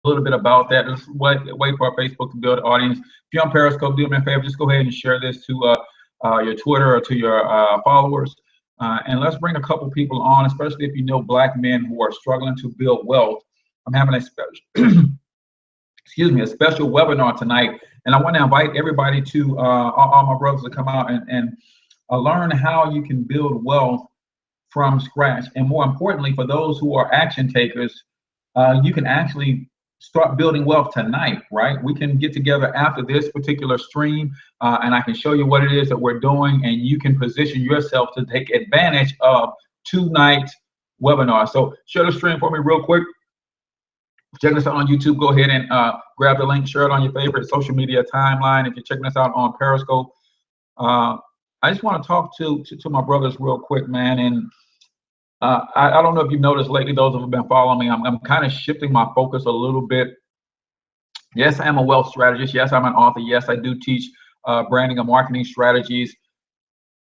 little bit about that. Just wait for our Facebook to build an audience. If you're on Periscope, do me a favor, just go ahead and share this to your Twitter or to your followers. And let's bring a couple people on, especially if you know Black men who are struggling to build wealth. I'm having a special, excuse me, a special webinar tonight, and I want to invite everybody to all my brothers to come out and learn how you can build wealth from scratch. And more importantly, for those who are action takers, you can actually start building wealth tonight, right? We can get together after this particular stream, and I can show you what it is that we're doing, and you can position yourself to take advantage of tonight's webinar. So share the stream for me real quick. Checking us out on YouTube, go ahead and grab the link, share it on your favorite social media timeline. If you're checking us out on Periscope, I just want to talk to my brothers real quick, man. And I don't know if you've noticed lately, those who have been following me, I'm kind of shifting my focus a little bit. Yes, I am a wealth strategist. Yes, I'm an author. Yes, I do teach branding and marketing strategies.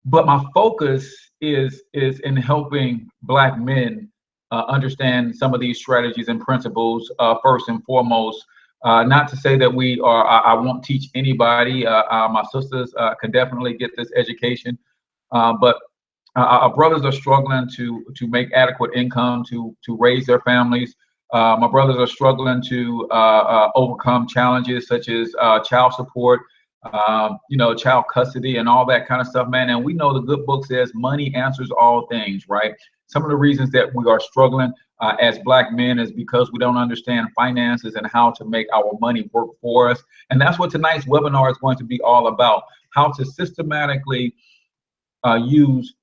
But my focus is in helping Black men understand some of these strategies and principles first and foremost. Not to say that we are, I won't teach anybody. My sisters can definitely get this education, but our brothers are struggling to make adequate income to raise their families. My brothers are struggling to overcome challenges such as child support, child custody and all that kind of stuff, man. And we know the good book says money answers all things, right? Some of the reasons that we are struggling as Black men is because we don't understand finances and how to make our money work for us. And that's what tonight's webinar is going to be all about, how to systematically use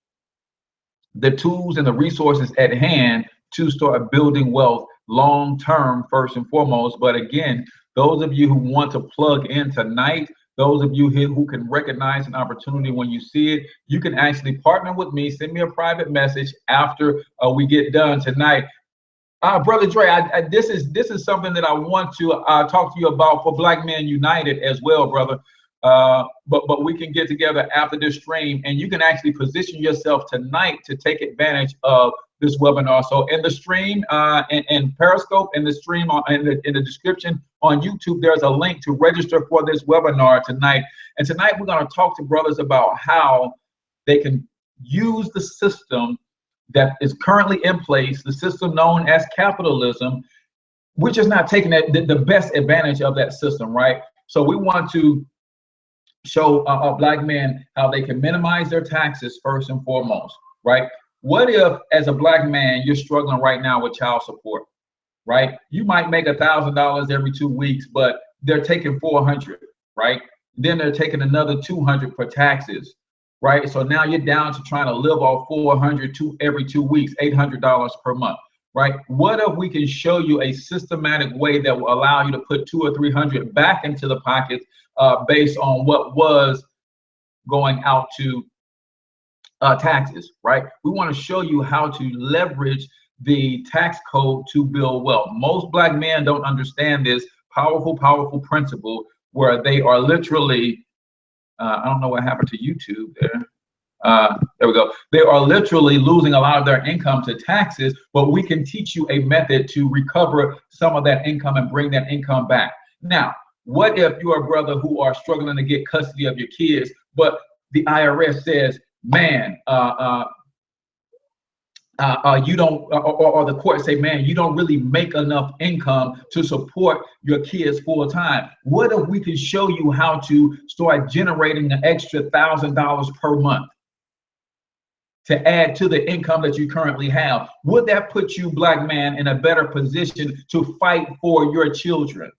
the tools and the resources at hand to start building wealth long-term first and foremost. But again, those of you who want to plug in tonight, those of you here who can recognize an opportunity when you see it, you can actually partner with me. Send me a private message after we get done tonight. Brother Dre, this is something that I want to talk to you about for Black Men United as well, brother. But we can get together after this stream, and you can actually position yourself tonight to take advantage of this webinar. So in the stream, in Periscope, in the stream, in the description on YouTube, there's a link to register for this webinar tonight. And tonight we're going to talk to brothers about how they can use the system that is currently in place, the system known as capitalism. We're just not taking the best advantage of that system, right? So we want to show Black men how they can minimize their taxes first and foremost, right? What if, as a Black man, you're struggling right now with child support, right? You might make $1,000 every 2 weeks, but they're taking $400, right? Then they're taking another $200 for taxes, right? So now you're down to trying to live off $400 every 2 weeks, $800 per month, right? What if we can show you a systematic way that will allow you to put $200 or $300 back into the pockets based on what was going out to taxes, right? We want to show you how to leverage the tax code to build wealth. Most Black men don't understand this powerful principle where they are literally, I don't know what happened to YouTube there. There we go. They are literally losing a lot of their income to taxes, but we can teach you a method to recover some of that income and bring that income back. Now, what if you are a brother who are struggling to get custody of your kids, but the IRS says, man, you don't, or the court say, man, you don't really make enough income to support your kids full time. What if we can show you how to start generating an extra $1,000 per month to add to the income that you currently have? Would that put you, Black man, in a better position to fight for your children?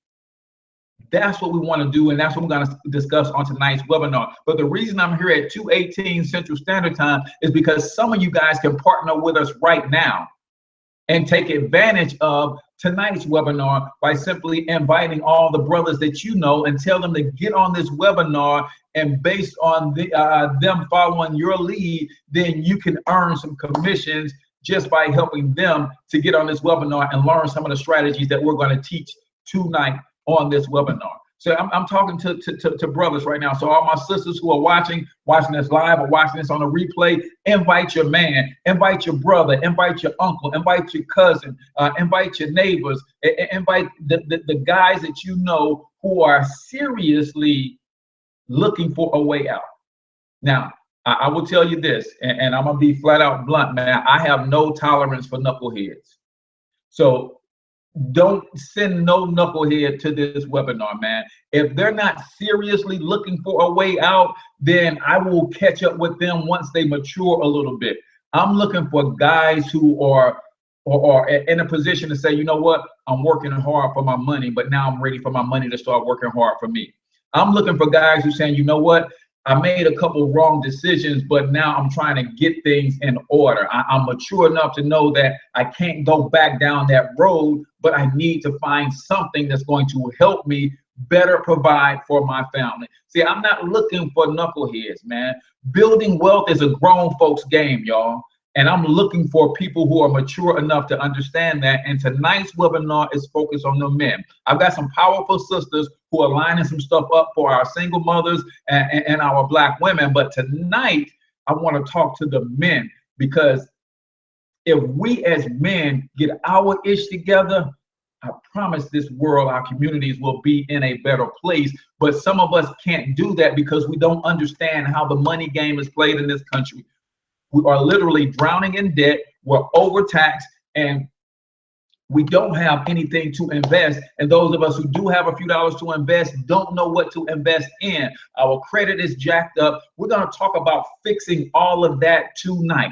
That's what we want to do, and that's what we're going to discuss on tonight's webinar. But the reason I'm here at 2:18 Central Standard Time is because some of you guys can partner with us right now and take advantage of tonight's webinar by simply inviting all the brothers that you know and tell them to get on this webinar, and based on them following your lead, then you can earn some commissions just by helping them to get on this webinar and learn some of the strategies that we're going to teach tonight on this webinar. So I'm talking to brothers right now. So all my sisters who are watching this live or watching this on a replay, invite your man, invite your brother, invite your uncle, invite your cousin, invite your neighbors, invite the guys that you know who are seriously looking for a way out. Now, I will tell you this, and I'm gonna be flat out blunt, man. I have no tolerance for knuckleheads. So don't send no knucklehead to this webinar, man. If they're not seriously looking for a way out, then I will catch up with them once they mature a little bit. I'm looking for guys who are in a position to say, you know what, I'm working hard for my money, but now I'm ready for my money to start working hard for me. I'm looking for guys who are saying, you know what, I made a couple wrong decisions, but now I'm trying to get things in order. I'm mature enough to know that I can't go back down that road, but I need to find something that's going to help me better provide for my family. See, I'm not looking for knuckleheads, man. Building wealth is a grown folks game, y'all. And I'm looking for people who are mature enough to understand that. And tonight's webinar is focused on the men. I've got some powerful sisters who are lining some stuff up for our single mothers and our Black women. But tonight, I want to talk to the men, because if we as men get our ish together, I promise this world, our communities will be in a better place. But some of us can't do that because we don't understand how the money game is played in this country. We are literally drowning in debt, we're overtaxed, and we don't have anything to invest. And those of us who do have a few dollars to invest don't know what to invest in. Our credit is jacked up. We're going to talk about fixing all of that tonight.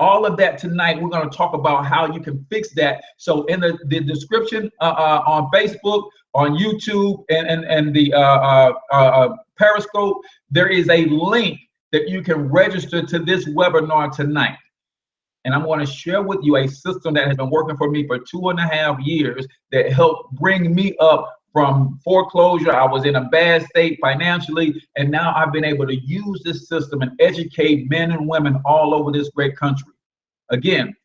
All of that tonight, we're going to talk about how you can fix that. So in the description on Facebook, on YouTube, and the Periscope, there is a link that you can register to this webinar tonight. And I'm going to share with you a system that has been working for me for 2.5 years that helped bring me up from foreclosure. I was in a bad state financially, and now I've been able to use this system and educate men and women all over this great country. Again,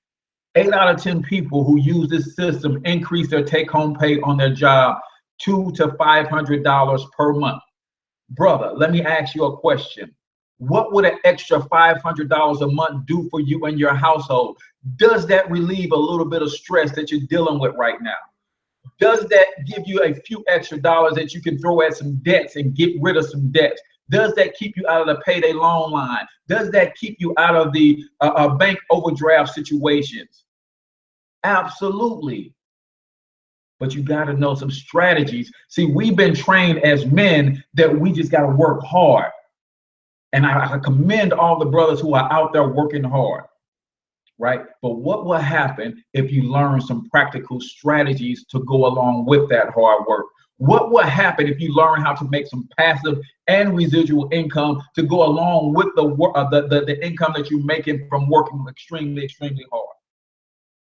8 out of 10 people who use this system increase their take-home pay on their job $200 to $500 per month. Brother, let me ask you a question. What would an extra $500 a month do for you and your household? Does that relieve a little bit of stress that you're dealing with right now? Does that give you a few extra dollars that you can throw at some debts and get rid of some debts? Does that keep you out of the payday loan line? Does that keep you out of the bank overdraft situations? Absolutely. But you got to know some strategies. See, we've been trained as men that we just got to work hard. And I commend all the brothers who are out there working hard, right? But what will happen if you learn some practical strategies to go along with that hard work? What will happen if you learn how to make some passive and residual income to go along with the income that you're making from working extremely, extremely hard?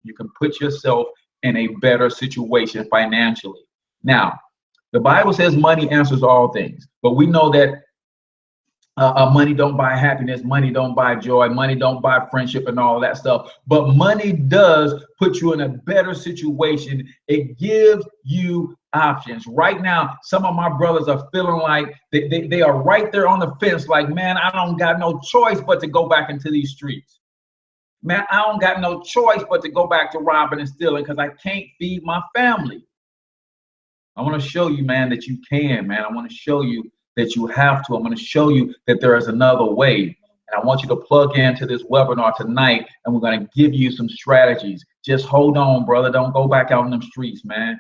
You can put yourself in a better situation financially. Now, the Bible says money answers all things, but we know that money don't buy happiness, money don't buy joy, money don't buy friendship and all that stuff. But money does put you in a better situation. It gives you options. Right now, some of my brothers are feeling like they are right there on the fence, like, man, I don't got no choice but to go back into these streets. Man, I don't got no choice but to go back to robbing and stealing because I can't feed my family. I want to show you, man, that you can, man. I want to show you that you have to. I'm going to show you that there is another way. And I want you to plug into this webinar tonight, and we're going to give you some strategies. Just hold on, brother. Don't go back out in them streets, man.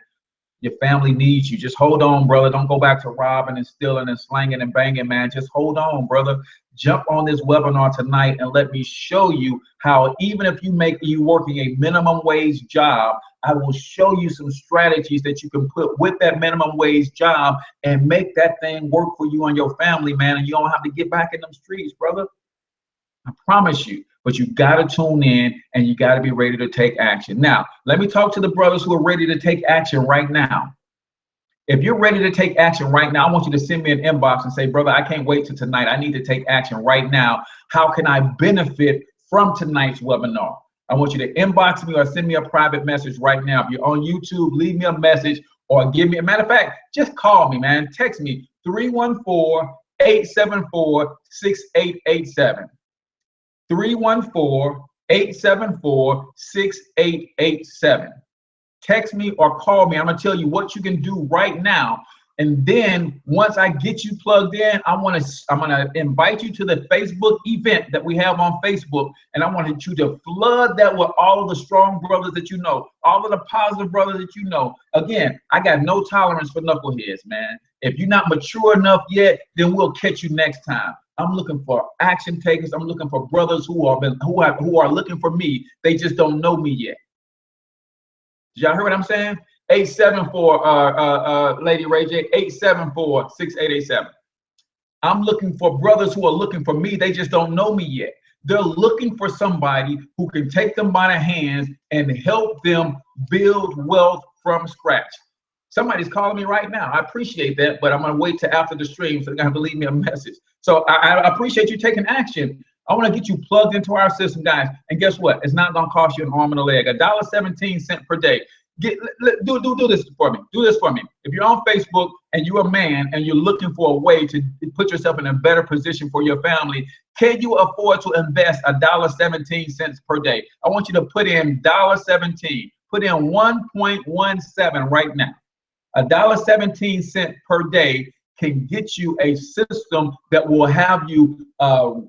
Your family needs you. Just hold on, brother. Don't go back to robbing and stealing and slanging and banging, man. Just hold on, brother. Jump on this webinar tonight and let me show you how, even if you working a minimum wage job, I will show you some strategies that you can put with that minimum wage job and make that thing work for you and your family, man. And you don't have to get back in them streets, brother. I promise you. But you got to tune in and you got to be ready to take action. Now, let me talk to the brothers who are ready to take action right now. If you're ready to take action right now, I want you to send me an inbox and say, brother, I can't wait till tonight. I need to take action right now. How can I benefit from tonight's webinar? I want you to inbox me or send me a private message right now. If you're on YouTube, leave me a message or give me a matter of fact, just call me, man. Text me 314-874-6887. 314-874-6887. Text me or call me. I'm gonna tell you what you can do right now. And then once I get you plugged in, I'm gonna invite you to the Facebook event that we have on Facebook, and I wanted you to flood that with all of the strong brothers that you know, all of the positive brothers that you know. Again, I got no tolerance for knuckleheads, man. If you're not mature enough yet, then we'll catch you next time. I'm looking for action takers. I'm looking for brothers who are looking for me. They just don't know me yet. Did y'all hear what I'm saying? 874, Lady Ray J, 874-6887. I'm looking for brothers who are looking for me. They just don't know me yet. They're looking for somebody who can take them by the hands and help them build wealth from scratch. Somebody's calling me right now. I appreciate that, but I'm gonna wait till after the stream, so they're gonna have to leave me a message. So I appreciate you taking action. I want to get you plugged into our system, guys. And guess what? It's not gonna cost you an arm and a leg. $1.17 per day. Do this for me. Do this for me. If you're on Facebook and you're a man and you're looking for a way to put yourself in a better position for your family, can you afford to invest $1.17 per day? I want you to put in $1.17. Put in 1.17 right now. $1.17 per day can get you a system that will have you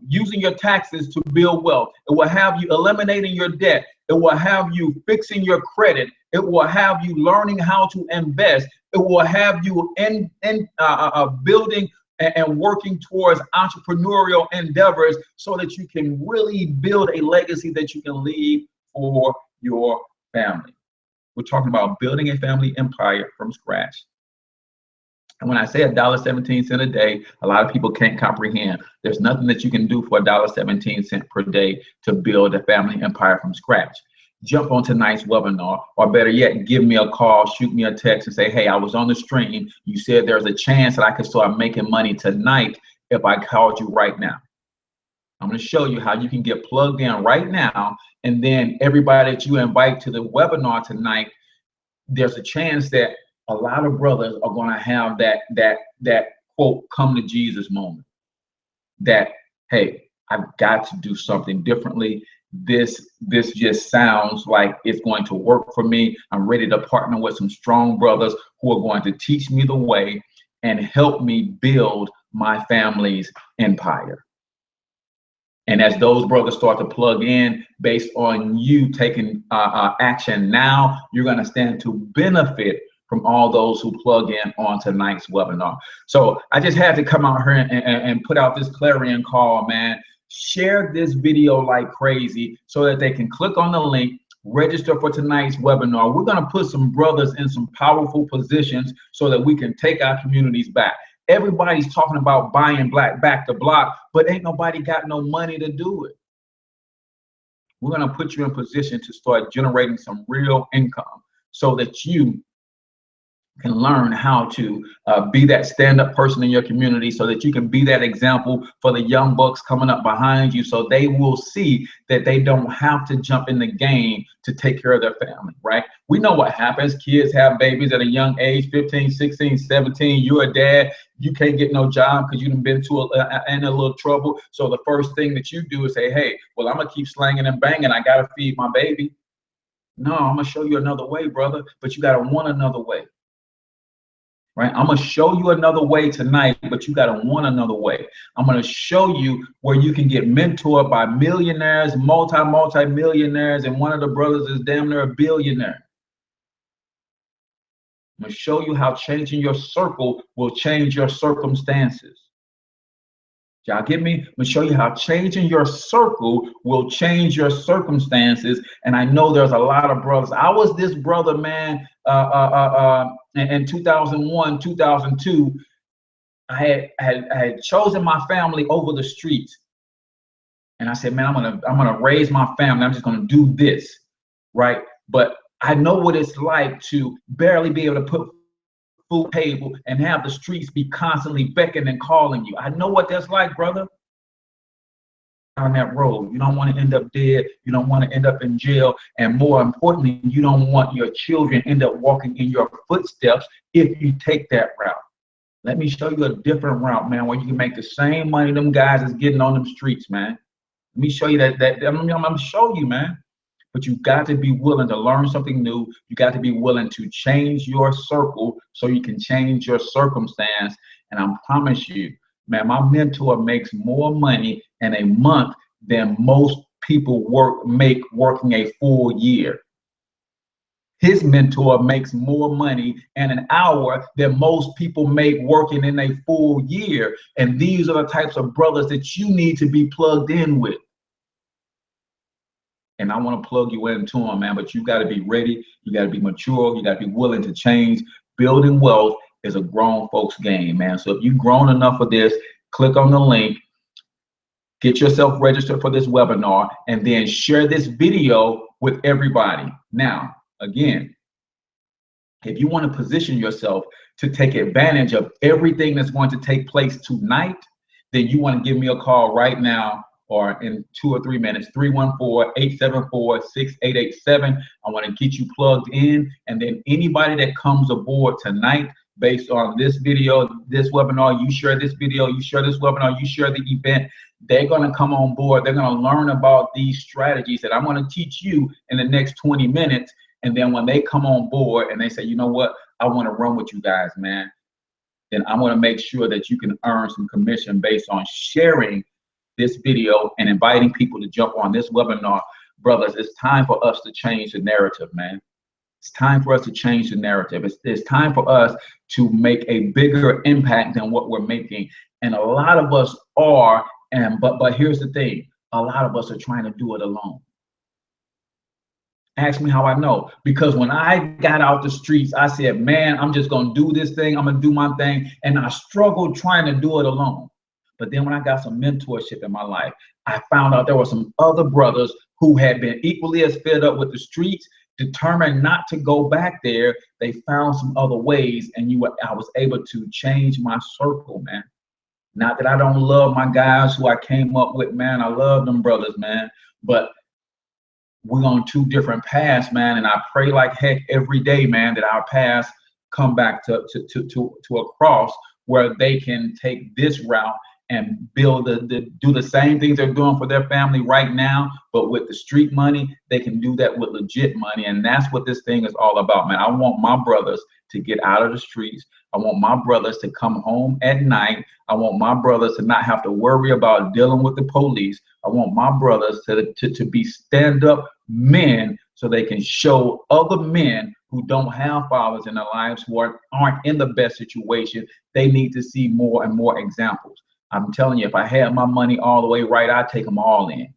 using your taxes to build wealth. It will have you eliminating your debt. It will have you fixing your credit. It will have you learning how to invest. It will have you building and working towards entrepreneurial endeavors so that you can really build a legacy that you can leave for your family. We're talking about building a family empire from scratch. And when I say $1.17 a day, a lot of people can't comprehend. There's nothing that you can do for $1.17 per day to build a family empire from scratch. Jump on tonight's webinar, or better yet, give me a call, shoot me a text and say, hey, I was on the stream. You said there's a chance that I could start making money tonight if I called you right now. I'm going to show you how you can get plugged in right now. And then everybody that you invite to the webinar tonight, there's a chance that a lot of brothers are going to have that quote, come to Jesus moment. That, hey, I've got to do something differently. This just sounds like it's going to work for me. I'm ready to partner with some strong brothers who are going to teach me the way and help me build my family's empire. And as those brothers start to plug in based on you taking action now, you're going to stand to benefit from all those who plug in on tonight's webinar. So I just had to come out here and put out this clarion call, man. Share this video like crazy so that they can click on the link, register for tonight's webinar. We're going to put some brothers in some powerful positions so that we can take our communities back. Everybody's talking about buying back the block, but ain't nobody got no money to do it. We're going to put you in position to start generating some real income so that you can learn how to be that stand-up person in your community, so that you can be that example for the young bucks coming up behind you, so they will see that they don't have to jump in the game to take care of their family, right? We know what happens. Kids have babies at a young age, 15, 16, 17. You're a dad. You can't get no job because you've been in a little trouble. So the first thing that you do is say, hey, well, I'm going to keep slanging and banging. I got to feed my baby. No, I'm going to show you another way, brother, but you got to want another way. Right? I'm going to show you another way tonight, but you got to want another way. I'm going to show you where you can get mentored by millionaires, multi-millionaires, and one of the brothers is damn near a billionaire. I'm going to show you how changing your circle will change your circumstances. Y'all get me? I'm going to show you how changing your circle will change your circumstances. And I know there's a lot of brothers. I was this brother, man, in 2001, 2002. I had chosen my family over the streets. And I said, man, I'm gonna raise my family. I'm just gonna do this, right? But I know what it's like to barely be able to put food table and have the streets be constantly beckoning and calling you. I know what that's like, brother. down that road. You don't want to end up dead. You don't want to end up in jail. And more importantly, you don't want your children end up walking in your footsteps if you take that route. Let me show you a different route, man, where you can make the same money them guys is getting on them streets, man. Let me show you I'm gonna show you, man. But you got to be willing to learn something new. You got to be willing to change your circle so you can change your circumstance. And I promise you, man, my mentor makes more money in a month than most people make working a full year. His mentor makes more money in an hour than most people make working in a full year. And these are the types of brothers that you need to be plugged in with. And I want to plug you into them, man, but you got to be ready. You got to be mature. You got to be willing to change. Building wealth is a grown folks game, man. So if you've grown enough of this, click on the link, get yourself registered for this webinar, and then share this video with everybody. Now, again, if you want to position yourself to take advantage of everything that's going to take place tonight, then you want to give me a call right now or in 2 or 3 minutes, 314-874-6887. I want to get you plugged in. And then anybody that comes aboard tonight based on this video, this webinar, you share this video, you share this webinar, you share the event, they're going to come on board. They're going to learn about these strategies that I'm going to teach you in the next 20 minutes. And then when they come on board and they say, you know what, I want to run with you guys, man, then I'm going to make sure that you can earn some commission based on sharing this video and inviting people to jump on this webinar. Brothers, it's time for us to change the narrative, man. It's time for us to change the narrative. It's time for us to make a bigger impact than what we're making. And a lot of us are, but here's the thing, a lot of us are trying to do it alone. Ask me how I know. Because when I got out the streets, I said, man, I'm just going to do this thing. I'm going to do my thing. And I struggled trying to do it alone. But then when I got some mentorship in my life, I found out there were some other brothers who had been equally as fed up with the streets, determined not to go back there. They found some other ways, and I was able to change my circle, man. Not that I don't love my guys who I came up with, man. I love them brothers, man. But we're on 2 different paths, man. And I pray like heck every day, man, that our paths come back to a cross where they can take this route and do the same things they're doing for their family right now, but with the street money, they can do that with legit money. And that's what this thing is all about, man. I want my brothers to get out of the streets. I want my brothers to come home at night. I want my brothers to not have to worry about dealing with the police. I want my brothers to be stand-up men so they can show other men who don't have fathers in their lives, who aren't in the best situation. They need to see more and more examples. I'm telling you, if I had my money all the way right, I'd take them all in.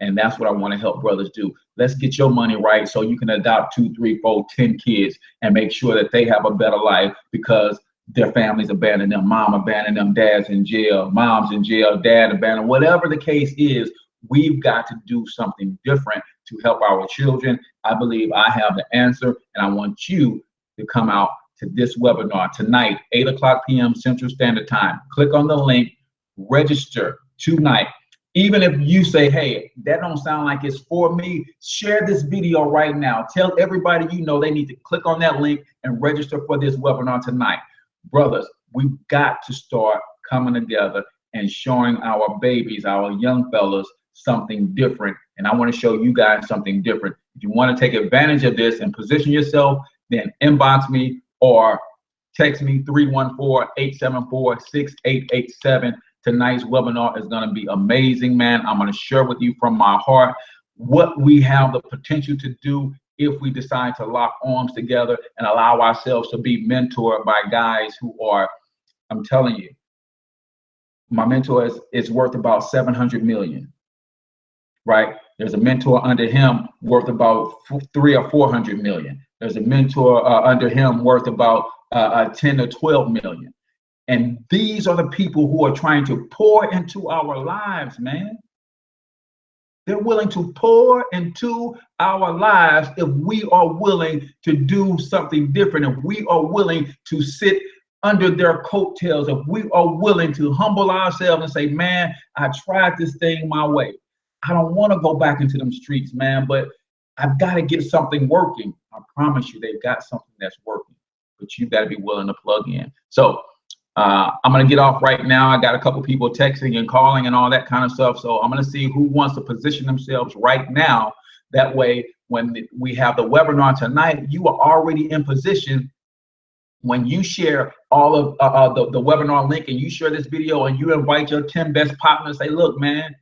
And that's what I want to help brothers do. Let's get your money right so you can adopt 2, 3, 4, 10 kids and make sure that they have a better life because their families abandoned them. Mom abandoned them, dad's in jail, mom's in jail, dad abandoned. Whatever the case is, we've got to do something different to help our children. I believe I have the answer, and I want you to come out to this webinar tonight, 8:00 p.m. Central Standard Time. Click on the link, register tonight. Even if you say, hey, that don't sound like it's for me, share this video right now. Tell everybody you know they need to click on that link and register for this webinar tonight. Brothers, we've got to start coming together and showing our babies, our young fellas, something different. And I want to show you guys something different. If you want to take advantage of this and position yourself, then inbox me or text me 314-874-6887. Tonight's webinar is going to be amazing, man. I'm going to share with you from my heart what we have the potential to do if we decide to lock arms together and allow ourselves to be mentored by guys who are, I'm telling you, my mentor is worth about 700 million, right? There's a mentor under him worth about 300 or 400 million. There's a mentor under him worth about 10 or 12 million. And these are the people who are trying to pour into our lives, man. They're willing to pour into our lives if we are willing to do something different, if we are willing to sit under their coattails, if we are willing to humble ourselves and say, man, I tried this thing my way. I don't want to go back into them streets, man, but I've got to get something working. I promise you, they've got something that's working, but you've got to be willing to plug in. So I'm going to get off right now. I got a couple people texting and calling and all that kind of stuff. So I'm going to see who wants to position themselves right now. That way, when we have the webinar tonight, you are already in position. When you share all of the webinar link and you share this video and you invite your 10 best partners, say, look, man,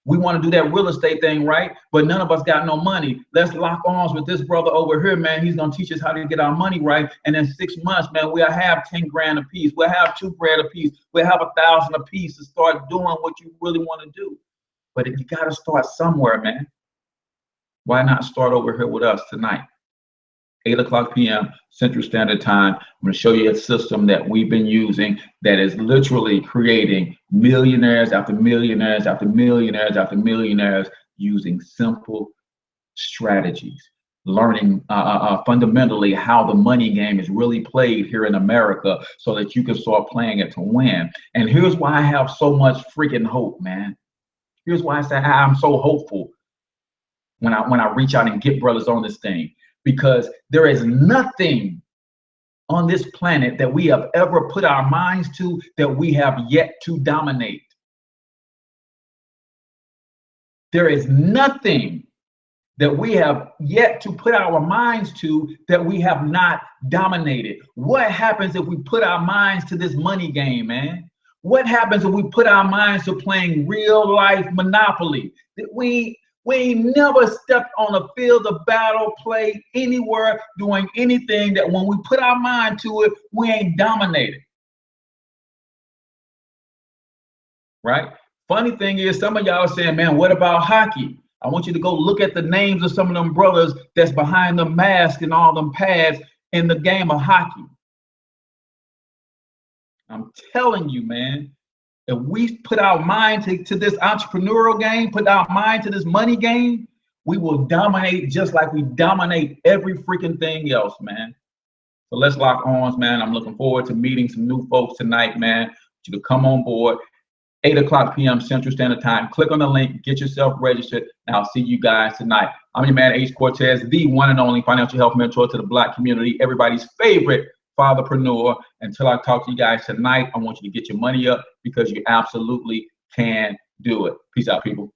we want to do that real estate thing, right? But none of us got no money. Let's lock arms with this brother over here, man. He's going to teach us how to get our money right. And in 6 months, man, we'll have 10 grand a piece. We'll have 2 grand a piece. We'll have 1,000 a piece to start doing what you really want to do. But you got to start somewhere, man. Why not start over here with us tonight? 8:00 p.m. Central Standard Time. I'm going to show you a system that we've been using that is literally creating millionaires after millionaires after millionaires after millionaires using simple strategies, learning fundamentally how the money game is really played here in America so that you can start playing it to win. And here's why I have so much freaking hope, man. Here's why I say I'm so hopeful when I reach out and get brothers on this thing. Because there is nothing on this planet that we have ever put our minds to that we have yet to dominate. There is nothing that we have yet to put our minds to that we have not dominated. What happens if we put our minds to this money game, man? What happens if we put our minds to playing real life Monopoly? That we ain't never stepped on a field of battle, played anywhere, doing anything that when we put our mind to it, we ain't dominated. Right? Funny thing is, some of y'all are saying, man, what about hockey? I want you to go look at the names of some of them brothers that's behind the mask and all them pads in the game of hockey. I'm telling you, man, if we put our mind to this entrepreneurial game, put our mind to this money game, we will dominate just like we dominate every freaking thing else, man. So let's lock arms, man. I'm looking forward to meeting some new folks tonight, man. I want you to come on board. 8:00 p.m. Central Standard Time. Click on the link, get yourself registered, and I'll see you guys tonight. I'm your man, Ace Cortez, the one and only financial health mentor to the Black community, everybody's favorite fatherpreneur. Until I talk to you guys tonight, I want you to get your money up because you absolutely can do it. Peace out, people.